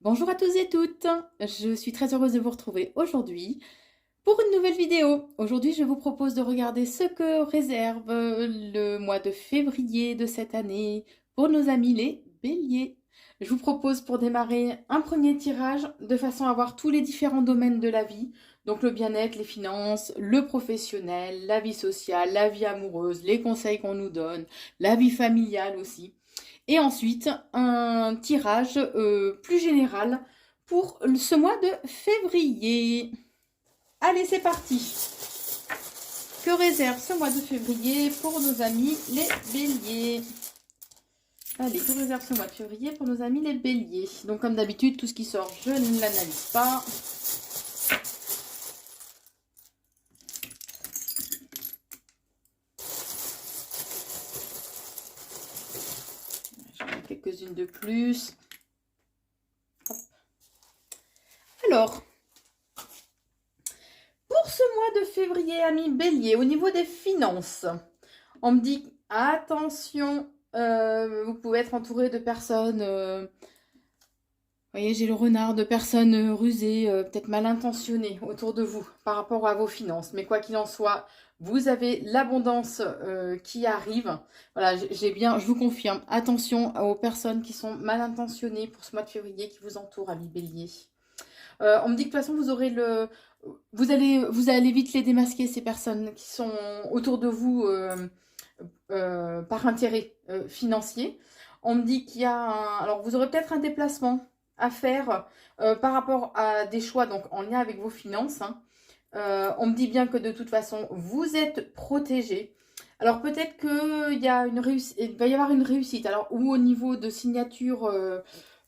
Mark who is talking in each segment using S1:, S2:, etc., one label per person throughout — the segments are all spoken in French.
S1: Bonjour à tous et toutes, je suis très heureuse de vous retrouver aujourd'hui pour une nouvelle vidéo. Aujourd'hui, je vous propose de regarder ce que réserve le mois de février de cette année pour nos amis les béliers. Je vous propose pour démarrer un premier tirage de façon à voir tous les différents domaines de la vie, donc le bien-être, les finances, le professionnel, la vie sociale, la vie amoureuse, les conseils qu'on nous donne, la vie familiale aussi. Et ensuite, un tirage plus général pour ce mois de février. Allez, c'est parti. Que réserve ce mois de février pour nos amis les béliers? Allez, que réserve ce mois de février pour nos amis les béliers? Donc, comme d'habitude, tout ce qui sort, je ne l'analyse pas. J'en ai quelques-unes de plus. Hop. Alors, pour ce mois de février, amis bélier, au niveau des finances, on me dit attention, vous pouvez être entouré de personnes, vous voyez, j'ai le renard, de personnes rusées, peut-être mal intentionnées autour de vous par rapport à vos finances. Mais quoi qu'il en soit, vous avez l'abondance qui arrive. Voilà, je vous confirme, attention aux personnes qui sont mal intentionnées pour ce mois de février qui vous entourent, amis bélier. On me dit que de toute façon, vous allez vite les démasquer, ces personnes qui sont autour de vous par intérêt financier. On me dit qu'il y a alors vous aurez peut-être un déplacement à faire par rapport à des choix donc en lien avec vos finances. Hein. On me dit bien que de toute façon, vous êtes protégé. Alors peut-être qu'il y a il va y avoir une réussite. Alors ou au niveau de signature,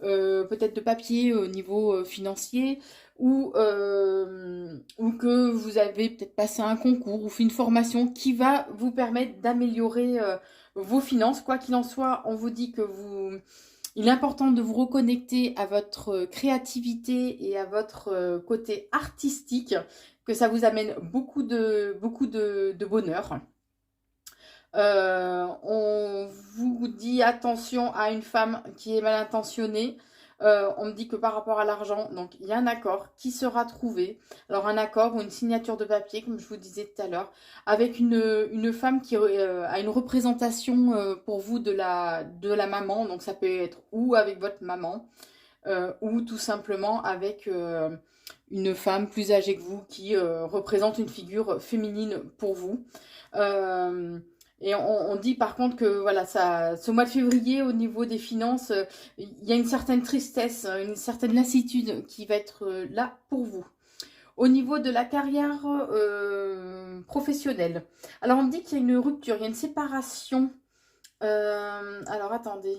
S1: peut-être de papier, au niveau financier, ou que vous avez peut-être passé un concours ou fait une formation qui va vous permettre d'améliorer vos finances. Quoi qu'il en soit, on vous dit que il est important de vous reconnecter à votre créativité et à votre côté artistique, que ça vous amène beaucoup de bonheur. On vous dit attention à une femme qui est mal intentionnée. On me dit que par rapport à l'argent, donc il y a un accord qui sera trouvé. Alors un accord ou une signature de papier, comme je vous disais tout à l'heure, avec une femme qui a une représentation pour vous de la maman. Donc ça peut être ou avec votre maman, ou tout simplement avec une femme plus âgée que vous qui représente une figure féminine pour vous. Et on dit par contre que voilà, ce mois de février, au niveau des finances, il y a une certaine tristesse, une certaine lassitude qui va être là pour vous. Au niveau de la carrière professionnelle, alors on me dit qu'il y a une rupture, il y a une séparation. Alors attendez,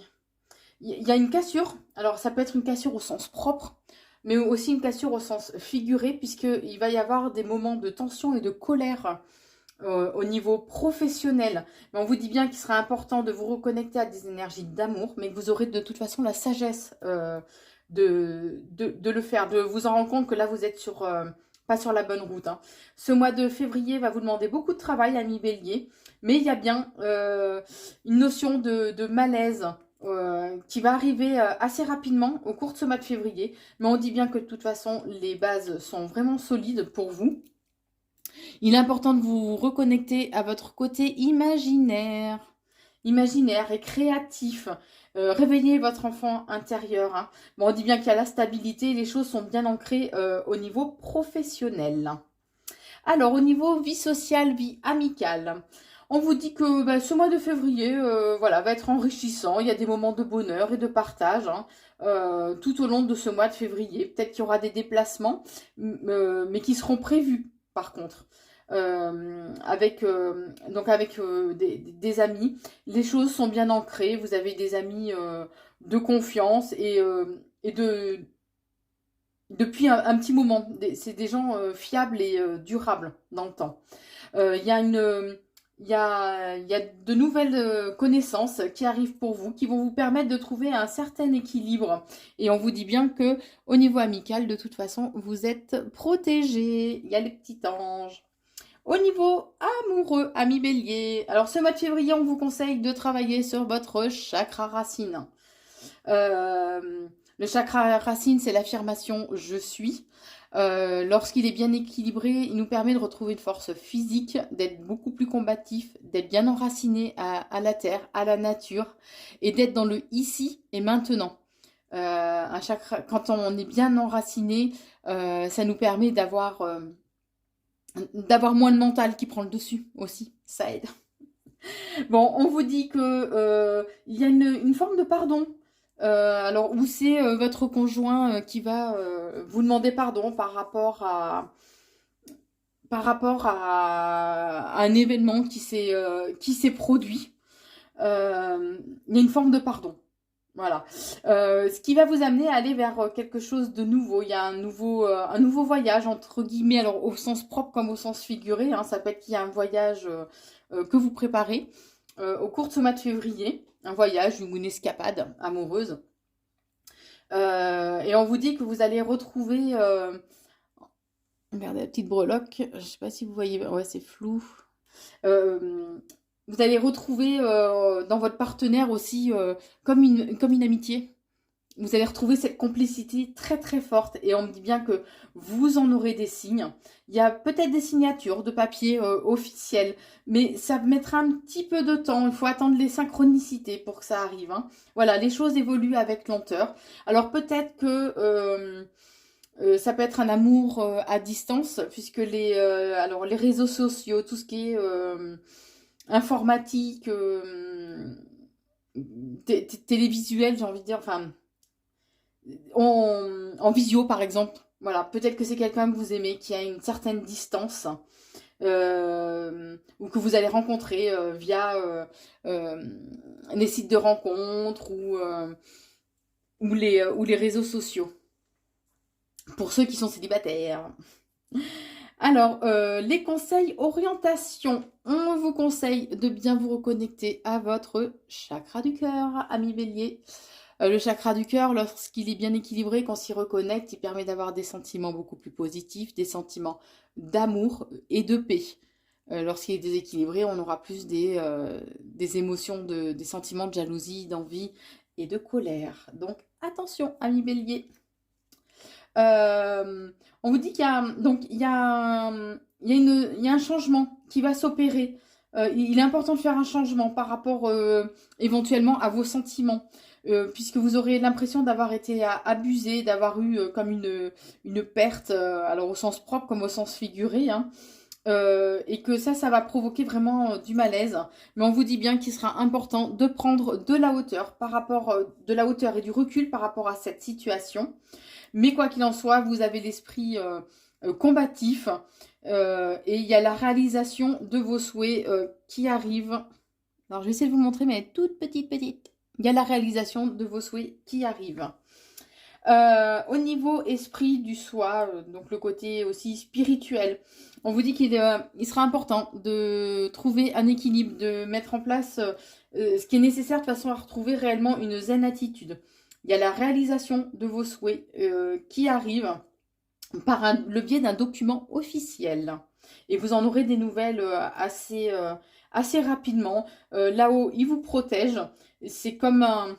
S1: il y a une cassure. Alors ça peut être une cassure au sens propre, mais aussi une cassure au sens figuré, puisqu'il va y avoir des moments de tension et de colère au niveau professionnel. Mais on vous dit bien qu'il sera important de vous reconnecter à des énergies d'amour, mais que vous aurez de toute façon la sagesse de le faire, de vous en rendre compte que là vous êtes pas sur la bonne route. Hein. Ce mois de février va vous demander beaucoup de travail, ami bélier, mais il y a bien une notion de malaise qui va arriver assez rapidement au cours de ce mois de février. Mais on dit bien que de toute façon, les bases sont vraiment solides pour vous. Il est important de vous reconnecter à votre côté imaginaire et créatif. Réveillez votre enfant intérieur. Hein. Bon, on dit bien qu'il y a la stabilité, les choses sont bien ancrées au niveau professionnel. Alors, au niveau vie sociale, vie amicale, on vous dit que ce mois de février voilà, va être enrichissant. Il y a des moments de bonheur et de partage hein, tout au long de ce mois de février. Peut-être qu'il y aura des déplacements, mais qui seront prévus par contre. Avec des amis, les choses sont bien ancrées. Vous avez des amis de confiance et depuis un petit moment. C'est des gens fiables et durables dans le temps. Il y a il y a de nouvelles connaissances qui arrivent pour vous, qui vont vous permettre de trouver un certain équilibre. Et on vous dit bien que au niveau amical, de toute façon, vous êtes protégés. Il y a les petits anges. Au niveau amoureux, ami bélier, alors ce mois de février, on vous conseille de travailler sur votre chakra racine. Euh, Le chakra racine, c'est l'affirmation je suis. Lorsqu'il est bien équilibré, il nous permet de retrouver une force physique, d'être beaucoup plus combatif, d'être bien enraciné à la terre, à la nature, et d'être dans le ici et maintenant. Un chakra, quand on est bien enraciné, ça nous permet d'avoir moins le mental qui prend le dessus aussi. Ça aide. Bon, on vous dit que il y a une forme de pardon. Alors, où c'est votre conjoint qui va vous demander pardon par rapport à un événement qui s'est produit. Il y a une forme de pardon. Voilà. Ce qui va vous amener à aller vers quelque chose de nouveau. Il y a un nouveau voyage, entre guillemets, alors au sens propre comme au sens figuré. Hein, ça peut être qu'il y a un voyage que vous préparez au cours de ce mois de février. Un voyage ou une escapade amoureuse. Et on vous dit que vous allez retrouver... Regardez la petite breloque. Je ne sais pas si vous voyez... Ouais, c'est flou. Vous allez retrouver dans votre partenaire aussi comme une amitié. Vous allez retrouver cette complicité très très forte et on me dit bien que vous en aurez des signes. Il y a peut-être des signatures de papier officielles, mais ça mettra un petit peu de temps. Il faut attendre les synchronicités pour que ça arrive. Hein. Voilà, les choses évoluent avec lenteur. Alors peut-être que ça peut être un amour à distance, puisque alors les réseaux sociaux, tout ce qui est informatique, télévisuel, j'ai envie de dire, enfin, en visio par exemple. Voilà, peut-être que c'est quelqu'un que vous aimez, qui a une certaine distance, ou que vous allez rencontrer via les sites de rencontres ou les réseaux sociaux. Pour ceux qui sont célibataires. Alors, les conseils orientation. On vous conseille de bien vous reconnecter à votre chakra du cœur, ami Bélier. Le chakra du cœur, lorsqu'il est bien équilibré, quand s'y reconnecte, il permet d'avoir des sentiments beaucoup plus positifs, des sentiments d'amour et de paix. Lorsqu'il est déséquilibré, on aura plus des émotions, des sentiments de jalousie, d'envie et de colère. Donc, attention, ami Bélier. On vous dit qu'il y a, donc, il y a un changement qui va s'opérer. Il est important de faire un changement par rapport éventuellement à vos sentiments, puisque vous aurez l'impression d'avoir été abusé, d'avoir eu comme une perte, alors au sens propre comme au sens figuré, hein, et que ça va provoquer vraiment du malaise. Mais on vous dit bien qu'il sera important de prendre de la hauteur de la hauteur et du recul par rapport à cette situation. Mais quoi qu'il en soit, vous avez l'esprit combatif et il y a la réalisation de vos souhaits qui arrive. Alors, je vais essayer de vous montrer, mais elle est toute petite. Il y a la réalisation de vos souhaits qui arrive. Au niveau esprit du soi, donc le côté aussi spirituel, on vous dit qu'il sera important de trouver un équilibre, de mettre en place ce qui est nécessaire de façon à retrouver réellement une zen attitude. Il y a la réalisation de vos souhaits qui arrive par le biais d'un document officiel. Et vous en aurez des nouvelles assez rapidement. Là-haut, il vous protège. C'est comme un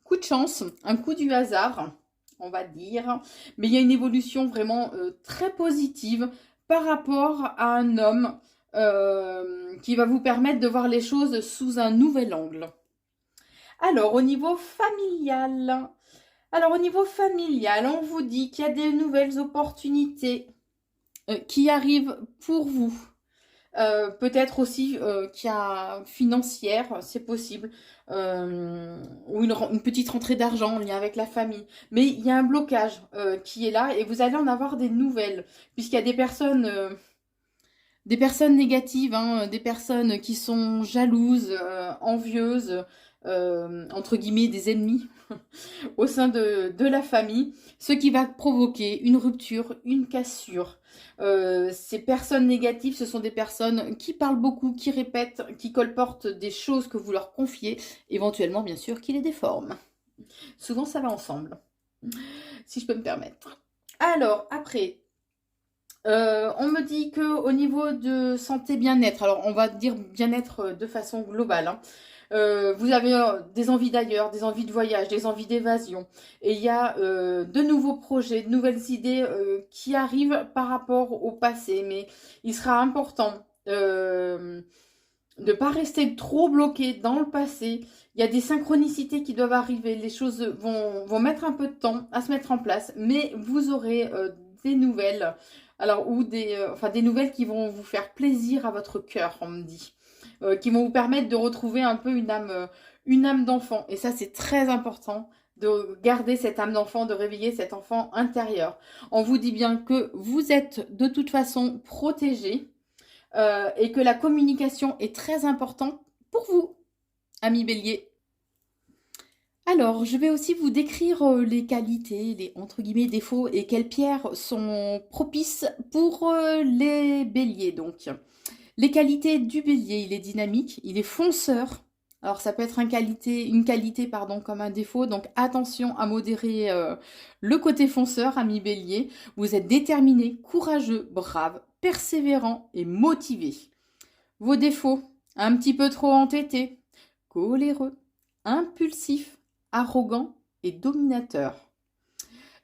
S1: coup de chance, un coup du hasard, on va dire. Mais il y a une évolution vraiment très positive par rapport à un homme qui va vous permettre de voir les choses sous un nouvel angle. Alors, au niveau familial, on vous dit qu'il y a des nouvelles opportunités qui arrivent pour vous. Peut-être aussi qu'il y a financière, c'est possible, ou une petite rentrée d'argent en lien avec la famille. Mais il y a un blocage qui est là et vous allez en avoir des nouvelles, puisqu'il y a des personnes négatives, hein, des personnes qui sont jalouses, envieuses, entre guillemets des ennemis au sein de la famille, ce qui va provoquer une rupture, une cassure. Ces personnes négatives, ce sont des personnes qui parlent beaucoup, qui répètent, qui colportent des choses que vous leur confiez, éventuellement bien sûr qui les déforment. Souvent ça va ensemble, si je peux me permettre. Alors après, on me dit que au niveau de santé bien-être, alors on va dire bien-être de façon globale, hein, Vous avez des envies d'ailleurs, des envies de voyage, des envies d'évasion. Et il y a de nouveaux projets, de nouvelles idées qui arrivent par rapport au passé. Mais il sera important de ne pas rester trop bloqué dans le passé. Il y a des synchronicités qui doivent arriver. Les choses vont mettre un peu de temps à se mettre en place. Mais vous aurez des nouvelles. Alors, ou enfin, des nouvelles qui vont vous faire plaisir à votre cœur, on me dit. Qui vont vous permettre de retrouver un peu une âme d'enfant. Et ça, c'est très important de garder cette âme d'enfant, de réveiller cet enfant intérieur. On vous dit bien que vous êtes de toute façon protégé et que la communication est très importante pour vous, amis bélier. Alors, je vais aussi vous décrire les qualités, les entre guillemets défauts et quelles pierres sont propices pour les béliers. Donc, les qualités du bélier, il est dynamique, il est fonceur. Alors, ça peut être une qualité pardon, comme un défaut. Donc, attention à modérer le côté fonceur, ami bélier. Vous êtes déterminé, courageux, brave, persévérant et motivé. Vos défauts, un petit peu trop entêté, coléreux, impulsif, arrogant et dominateur.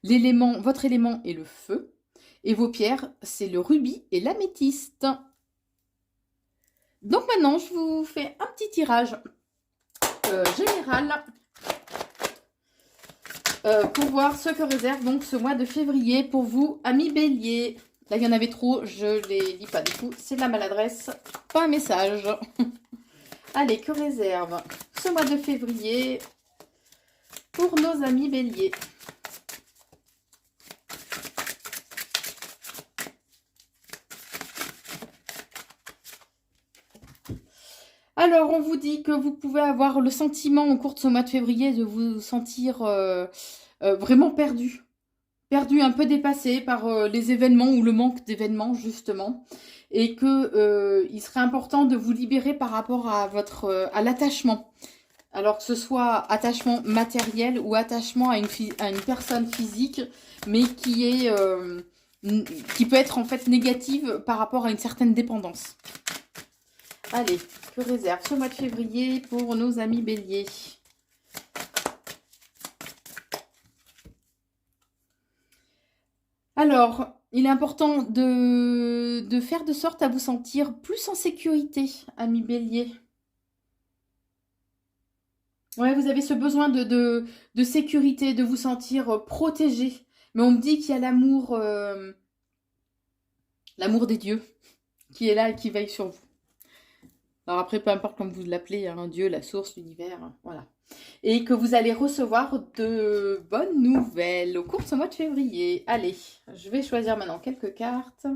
S1: Votre élément est le feu et vos pierres, c'est le rubis et l'améthyste. Donc maintenant, je vous fais un petit tirage général pour voir ce que réserve donc ce mois de février pour vous, amis bélier. Là, il y en avait trop, je les lis pas du tout, c'est de la maladresse, pas un message. Allez, que réserve ce mois de février pour nos amis béliers? Alors, on vous dit que vous pouvez avoir le sentiment au cours de ce mois de février de vous sentir vraiment perdu. Perdu, un peu dépassé par les événements ou le manque d'événements, justement. Et que il serait important de vous libérer par rapport à l'attachement. Alors que ce soit attachement matériel ou attachement à une personne physique, mais qui peut être en fait négative par rapport à une certaine dépendance. Allez, que réserve ce mois de février pour nos amis béliers? Alors, il est important de faire de sorte à vous sentir plus en sécurité, amis bélier. Ouais, vous avez ce besoin de sécurité, de vous sentir protégé. Mais on me dit qu'il y a l'amour des dieux qui est là et qui veille sur vous. Alors après, peu importe comme vous l'appelez, hein, Dieu, la source, l'univers, hein, voilà. Et que vous allez recevoir de bonnes nouvelles au cours de ce mois de février. Allez, je vais choisir maintenant quelques cartes.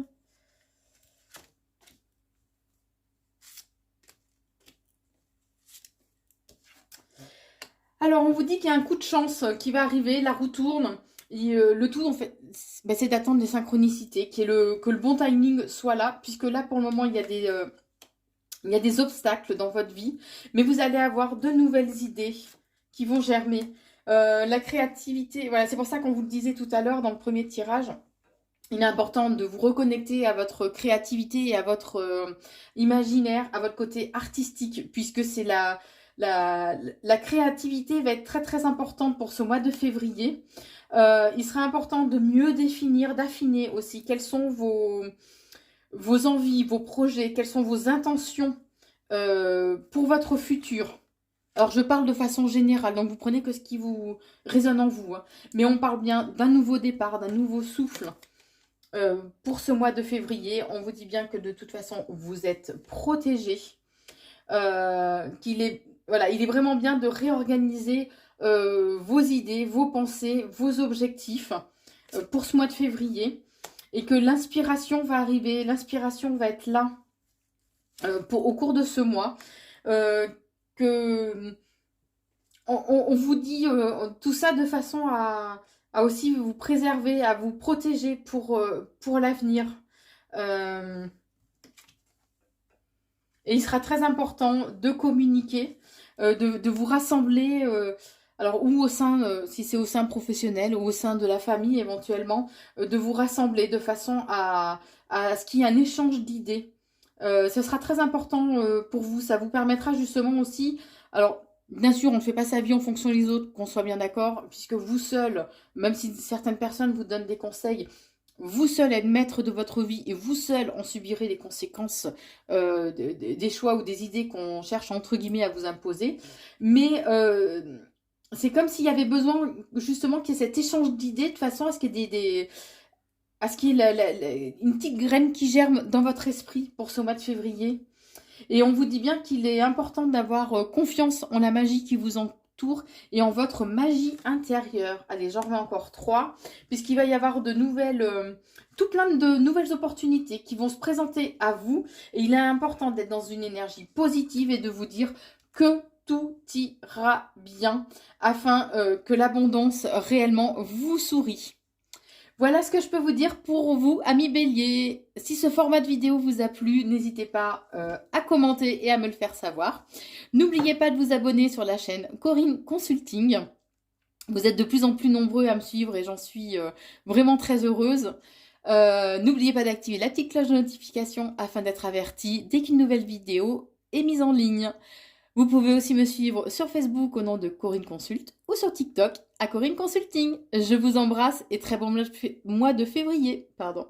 S1: Alors, on vous dit qu'il y a un coup de chance qui va arriver, la roue tourne. Et, le tout, en fait, c'est d'attendre les synchronicités, que le bon timing soit là, puisque là, pour le moment, il y a des obstacles dans votre vie, mais vous allez avoir de nouvelles idées qui vont germer. La créativité, voilà, c'est pour ça qu'on vous le disait tout à l'heure dans le premier tirage. Il est important de vous reconnecter à votre créativité et à votre imaginaire, à votre côté artistique, puisque c'est la créativité va être très très importante pour ce mois de février. Il sera important de mieux définir, d'affiner aussi quelles sont vos envies, vos projets, quelles sont vos intentions pour votre futur. Alors, je parle de façon générale, donc vous prenez que ce qui vous résonne en vous. Hein. Mais on parle bien d'un nouveau départ, d'un nouveau souffle pour ce mois de février. On vous dit bien que de toute façon, vous êtes protégé. Il est vraiment bien de réorganiser vos idées, vos pensées, vos objectifs pour ce mois de février. Et que l'inspiration va arriver, l'inspiration va être là au cours de ce mois. Que on vous dit tout ça de façon à aussi vous préserver, à vous protéger pour l'avenir. Et il sera très important de communiquer, de vous rassembler, alors ou au sein, si c'est au sein professionnel, ou au sein de la famille éventuellement, de vous rassembler de façon à ce qu'il y ait un échange d'idées. Ce sera très important pour vous. Ça vous permettra justement aussi Alors, bien sûr, on ne fait pas sa vie en fonction des autres, qu'on soit bien d'accord, puisque vous seul, même si certaines personnes vous donnent des conseils, vous seul êtes maître de votre vie et vous seul en subirez les conséquences des choix ou des idées qu'on cherche entre guillemets à vous imposer. Mais c'est comme s'il y avait besoin justement qu'il y ait cet échange d'idées de façon à ce qu'il y ait à ce qu'il y ait une petite graine qui germe dans votre esprit pour ce mois de février. Et on vous dit bien qu'il est important d'avoir confiance en la magie qui vous entoure et en votre magie intérieure. Allez, j'en remets encore 3, puisqu'il va y avoir tout plein de nouvelles opportunités qui vont se présenter à vous. Et il est important d'être dans une énergie positive et de vous dire que tout ira bien afin que l'abondance réellement vous sourit. Voilà ce que je peux vous dire pour vous, amis béliers. Si ce format de vidéo vous a plu, n'hésitez pas à commenter et à me le faire savoir. N'oubliez pas de vous abonner sur la chaîne Corinne Consulting. Vous êtes de plus en plus nombreux à me suivre et j'en suis vraiment très heureuse. N'oubliez pas d'activer la petite cloche de notification afin d'être averti dès qu'une nouvelle vidéo est mise en ligne. Vous pouvez aussi me suivre sur Facebook au nom de Corinne Consult ou sur TikTok à Corinne Consulting. Je vous embrasse et très bon mois de février. Pardon.